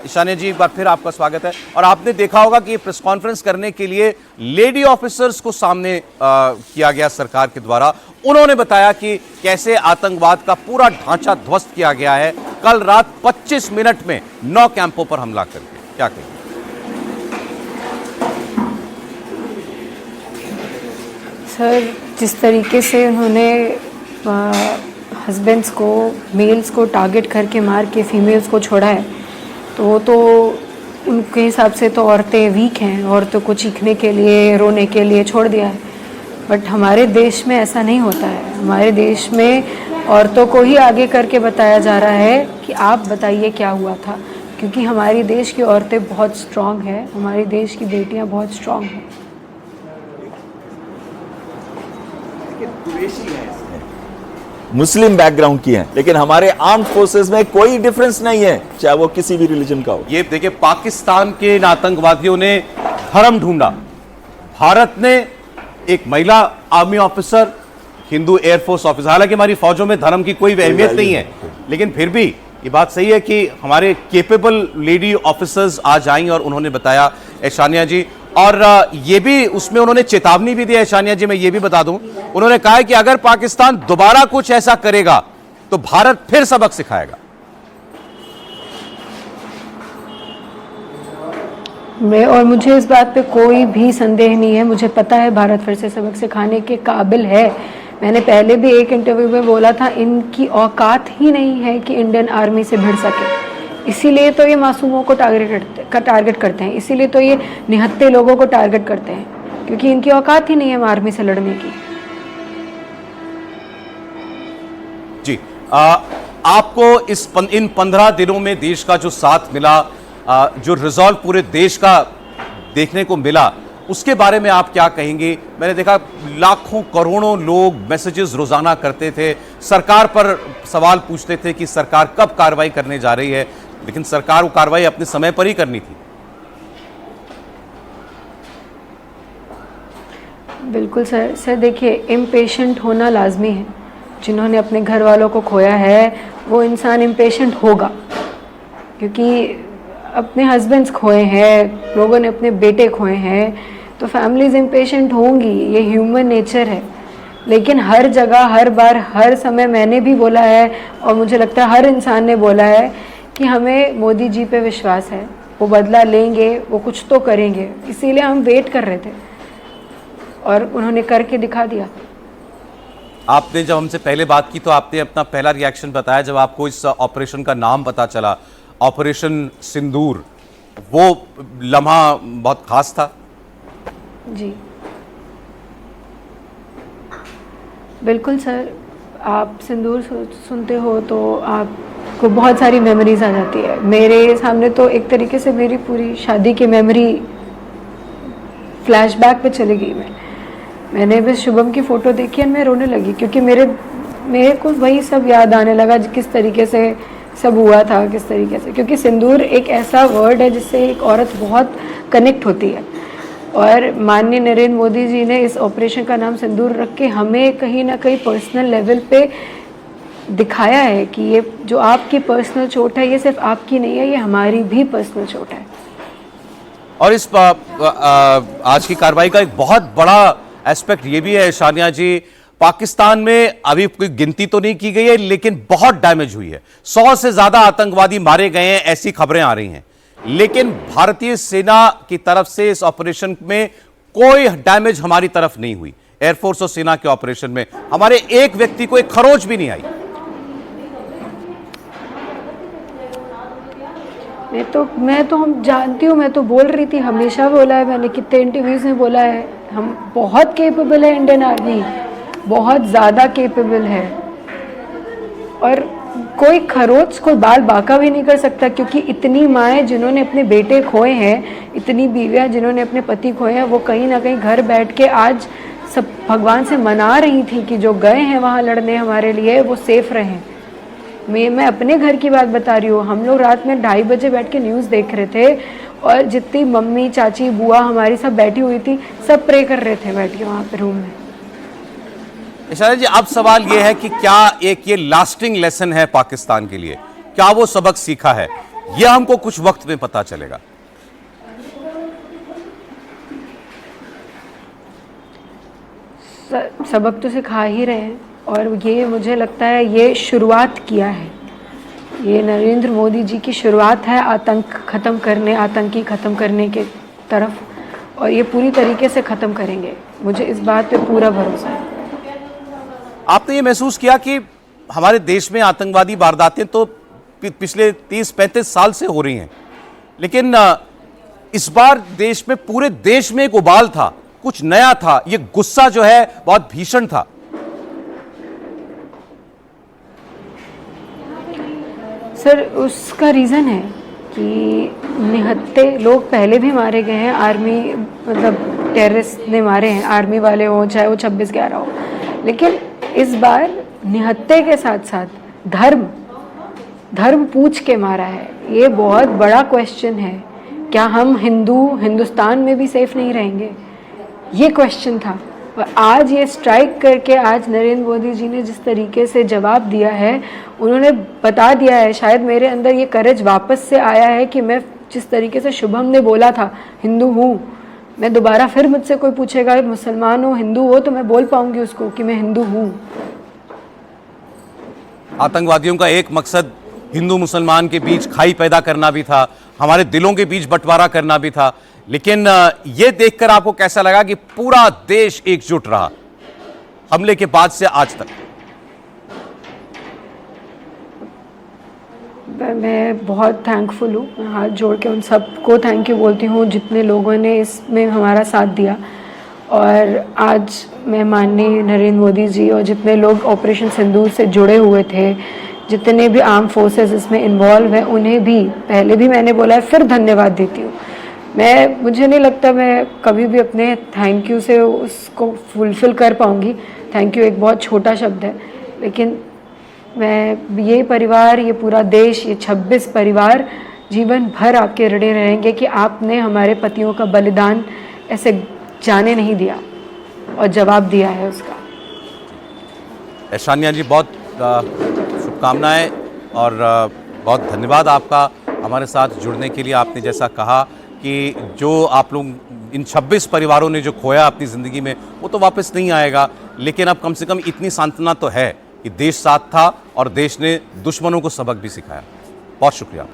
ईशान्या जी, एक बार फिर आपका स्वागत है। और आपने देखा होगा कि प्रेस कॉन्फ्रेंस करने के लिए लेडी ऑफिसर्स को सामने किया गया सरकार के द्वारा। उन्होंने बताया कि कैसे आतंकवाद का पूरा ढांचा ध्वस्त किया गया है कल रात 25 मिनट में 9 कैंपों पर हमला करके। क्या कहेंगे? सर, जिस तरीके से उन्होंने हस्बैंड्स को, मेल्स को टारगेट करके मार के फीमेल्स को छोड़ा है, तो उनके हिसाब से तो औरतें वीक हैं, औरतों को चीखने के लिए, रोने के लिए छोड़ दिया है। बट हमारे देश में ऐसा नहीं होता है। हमारे देश में औरतों को ही आगे करके बताया जा रहा है कि आप बताइए क्या हुआ था, क्योंकि हमारे देश की औरतें बहुत स्ट्रांग हैं, हमारे देश की बेटियां बहुत स्ट्रांग हैं। मुस्लिम बैकग्राउंड की हैं, लेकिन हमारे आर्म्ड फोर्सेस में कोई डिफरेंस नहीं है, चाहे वो किसी भी रिलीजन का हो। ये देखिए, पाकिस्तान के इन आतंकवादियों ने धर्म ढूंढा। भारत ने एक महिला army officer, Hindu air force officer, हालांकि हमारी फौजों में धर्म की कोई अहमियत नहीं है, लेकिन फिर भी ये बात सही है कि हमारे केपेबल लेडी ऑफिसर्स आज आई और उन्होंने बताया। ईशान्या जी, और ये भी उसमें उन्होंने चेतावनी भी दी है। ईशान्या जी, मैं ये भी बता दूं, उन्होंने कहा है कि अगर पाकिस्तान दोबारा कुछ ऐसा करेगा तो भारत फिर सबक सिखाएगा। और मुझे इस बात पे कोई भी संदेह नहीं है। मुझे पता है भारत फिर से सबक सिखाने के काबिल है। मैंने पहले भी एक इंटरव्यू में बोला था, इनकी औकात ही नहीं है कि इंडियन आर्मी से भिड़ सके। इसीलिए तो ये मासूमों को टारगेट करते हैं, इसीलिए तो ये निहत्थे लोगों को टारगेट करते हैं, क्योंकि इनकी औकात ही नहीं है आर्मी से लड़ने की। जी, आपको इन 15 दिनों में देश का जो साथ मिला, जो रिजॉल्व पूरे देश का देखने को मिला, उसके बारे में आप क्या कहेंगे? मैंने देखा लाखों करोड़ों लोग मैसेजेस रोजाना करते थे, सरकार पर सवाल पूछते थे कि सरकार कब कार्रवाई करने जा रही है, लेकिन सरकार वो कार्रवाई अपने समय पर ही करनी थी। बिल्कुल सर देखिए, इम्पेशेंट होना लाजमी है। जिन्होंने अपने घर वालों को खोया है वो इंसान इम्पेशेंट होगा, क्योंकि अपने हस्बैंड्स खोए हैं, लोगों ने अपने बेटे खोए हैं, तो फैमिलीज इम्पेशेंट होंगी, ये ह्यूमन नेचर है। लेकिन हर जगह, हर बार, हर समय मैंने भी बोला है, और मुझे लगता है हर इंसान ने बोला है कि हमें मोदी जी पे विश्वास है, वो बदला लेंगे, वो कुछ तो करेंगे। इसीलिए हम वेट कर रहे थे और उन्होंने करके दिखा दिया। आपने जब हमसे पहले बात की तो आपने अपना पहला रिएक्शन बताया जब आपको इस ऑपरेशन का नाम पता चला, ऑपरेशन सिंदूर। वो लम्हा बहुत खास था। जी बिल्कुल सर, आप सिंदूर सुनते हो तो आपको बहुत सारी मेमोरीज आ जाती है। मेरे सामने तो एक तरीके से मेरी पूरी शादी की मेमोरी फ्लैशबैक पे चली गई। मैंने बस शुभम की फ़ोटो देखी और मैं रोने लगी, क्योंकि मेरे को वही सब याद आने लगा, किस तरीके से सब हुआ था, किस तरीके से। क्योंकि सिंदूर एक ऐसा वर्ड है जिससे एक औरत बहुत कनेक्ट होती है, और माननीय नरेंद्र मोदी जी ने इस ऑपरेशन का नाम सिंदूर रख के हमें कहीं ना कहीं पर्सनल लेवल पे दिखाया है कि ये जो आपकी पर्सनल चोट है, ये सिर्फ आपकी नहीं है, ये हमारी भी पर्सनल चोट है। और इस आज की कार्रवाई का एक बहुत बड़ा एस्पेक्ट ये भी है ईशान्या जी, पाकिस्तान में अभी कोई गिनती तो नहीं की गई है, लेकिन बहुत डैमेज हुई है। 100 से ज्यादा आतंकवादी मारे गए हैं, ऐसी खबरें आ रही हैं। लेकिन भारतीय सेना की तरफ से इस ऑपरेशन में कोई डैमेज हमारी तरफ नहीं हुई। एयरफोर्स और सेना के ऑपरेशन में हमारे एक व्यक्ति को एक खरोच भी नहीं आई। मैं तो हम जानती हूँ, मैं तो बोल रही थी, हमेशा बोला है मैंने, कितने इंटरव्यूज में बोला है, हम बहुत केपेबल है, इंडियन आर्मी बहुत ज़्यादा केपेबल है। और कोई खरोच, कोई बाल बाका भी नहीं कर सकता, क्योंकि इतनी माएँ जिन्होंने अपने बेटे खोए हैं, इतनी बीवियाँ जिन्होंने अपने पति खोए हैं, वो कहीं ना कहीं घर बैठ के आज सब भगवान से मना रही थी कि जो गए हैं वहाँ लड़ने हमारे लिए, वो सेफ रहें। मैं अपने घर की बात बता रही हूँ। हम लोग रात में 2:30 बजे बैठ के न्यूज़ देख रहे थे, और जितनी मम्मी, चाची, बुआ हमारी सब बैठी हुई थी, सब प्रे कर रहे थे बैठ के वहाँ पे रूम में। ईशान्या जी, अब सवाल ये है कि क्या एक ये लास्टिंग लेसन है पाकिस्तान के लिए? क्या वो सबक सीखा है? यह हमको कुछ वक्त में पता चलेगा। सबक तो सिखा ही रहे हैं, और ये मुझे लगता है ये शुरुआत किया है, ये नरेंद्र मोदी जी की शुरुआत है आतंक ख़त्म करने, आतंकी ख़त्म करने के तरफ, और ये पूरी तरीके से ख़त्म करेंगे, मुझे इस बात पे पूरा भरोसा है। आपने ये महसूस किया कि हमारे देश में आतंकवादी वारदातें तो पिछले 30-35 साल से हो रही हैं, लेकिन इस बार देश में, पूरे देश में एक उबाल था, कुछ नया था, ये गुस्सा जो है बहुत भीषण था। सर उसका रीज़न है कि निहत्थे लोग पहले भी मारे गए हैं, आर्मी मतलब टेररिस्ट ने मारे हैं, आर्मी वाले हों चाहे वो 26/11 हो, लेकिन इस बार निहत्थे के साथ साथ धर्म पूछ के मारा है। ये बहुत बड़ा क्वेश्चन है, क्या हम हिंदुस्तान में भी सेफ नहीं रहेंगे, ये क्वेश्चन था। और आज ये स्ट्राइक करके आज नरेंद्र मोदी जी ने जिस तरीके से जवाब दिया है, उन्होंने बता दिया है, शायद मेरे अंदर ये करेज वापस से आया है कि मैं जिस तरीके से शुभम ने बोला था हिंदू हूँ, मैं दोबारा फिर मुझसे कोई पूछेगा मुसलमान हो हिंदू हो तो मैं बोल पाऊंगी उसको कि मैं हिंदू हूँ। आतंकवादियों का एक मकसद हिंदू मुसलमान के बीच खाई पैदा करना भी था, हमारे दिलों के बीच बंटवारा करना भी था, लेकिन यह देखकर आपको कैसा लगा कि पूरा देश एकजुट रहा हमले के बाद से आज तक? मैं बहुत थैंकफुल हूँ, मैं हाथ जोड़ के उन सबको थैंक यू बोलती हूँ जितने लोगों ने इसमें हमारा साथ दिया। और आज मैं माननीय नरेंद्र मोदी जी और जितने लोग ऑपरेशन सिंदूर से जुड़े हुए थे, जितने भी आर्म फोर्सेस इसमें इन्वॉल्व हैं, उन्हें भी पहले भी मैंने बोला है, फिर धन्यवाद देती हूँ। मुझे नहीं लगता मैं कभी भी अपने थैंक यू से उसको फुलफ़िल कर पाऊँगी। थैंक यू एक बहुत छोटा शब्द है, लेकिन ये परिवार, ये पूरा देश, ये 26 परिवार जीवन भर आपके ऋणी रहेंगे कि आपने हमारे पतियों का बलिदान ऐसे जाने नहीं दिया और जवाब दिया है उसका। ऐशानिया जी, बहुत शुभकामनाएं और बहुत धन्यवाद आपका हमारे साथ जुड़ने के लिए। आपने जैसा कहा कि जो आप लोग इन 26 परिवारों ने जो खोया अपनी ज़िंदगी में, वो तो वापस नहीं आएगा, लेकिन अब कम से कम इतनी सांत्वना तो है कि देश साथ था और देश ने दुश्मनों को सबक भी सिखाया। बहुत शुक्रिया।